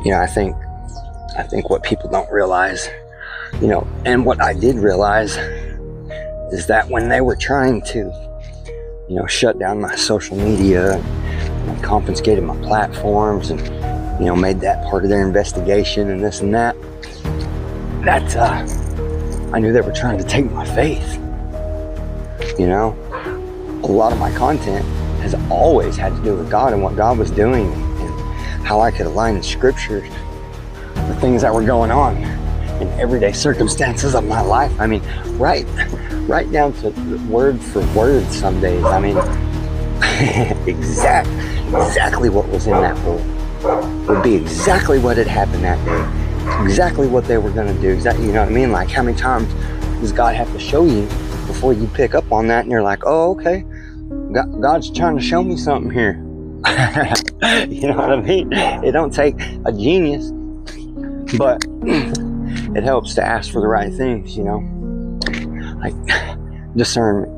I think what people don't realize, and what I did realize is that when they were trying to, shut down my social media and confiscated my platforms and, made that part of their investigation and this and that, I knew they were trying to take my faith. A lot of my content has always had to do with God and what God was doing and how I could align the scriptures, the things that were going on in everyday circumstances of my life. I mean, right down to word for word some days. I mean, exactly what was in that book would be exactly what had happened that day, exactly what they were going to do. Exactly, you know what I mean? Like, how many times does God have to show you before you pick up on that and you're like, oh, okay, God's trying to show me something here. You know what I mean? It don't take a genius, but it helps to ask for the right things, like discernment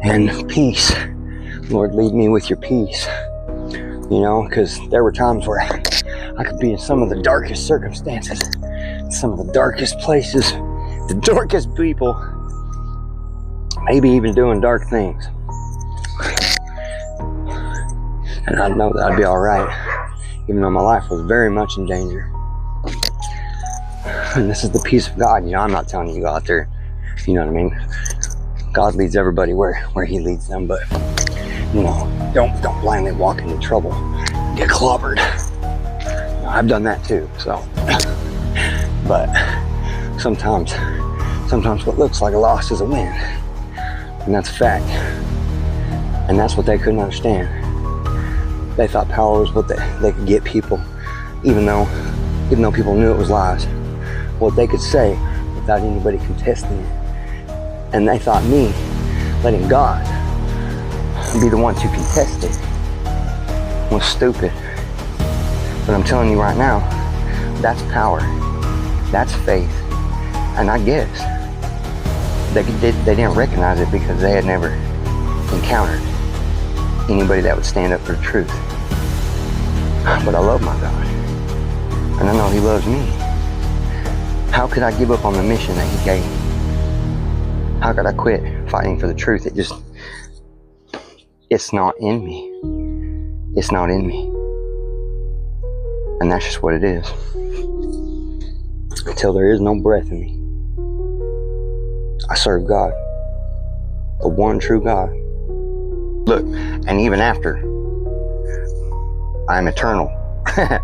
and peace. Lord, lead me with your peace, because there were times where I could be in some of the darkest circumstances, some of the darkest places, the darkest people, maybe even doing dark things. And I'd know that I'd be all right, even though my life was very much in danger. And this is the peace of God. I'm not telling you to go out there, you know what I mean? God leads everybody where he leads them, but, don't blindly walk into trouble, get clobbered. I've done that too, so. But sometimes what looks like a loss is a win. And that's a fact. And that's what they couldn't understand. They thought power was what they could get people, even though people knew it was lies. What they could say without anybody contesting it. And they thought me letting God be the one to contest it was stupid. But I'm telling you right now, that's power. That's faith. And I guess they didn't recognize it because they had never encountered anybody that would stand up for the truth. But I love my God. And I know he loves me. How could I give up on the mission that he gave me? How could I quit fighting for the truth? It's not in me. It's not in me. And that's just what it is. Until there is no breath in me, I serve God, the one true God. Look, and even after, I am eternal.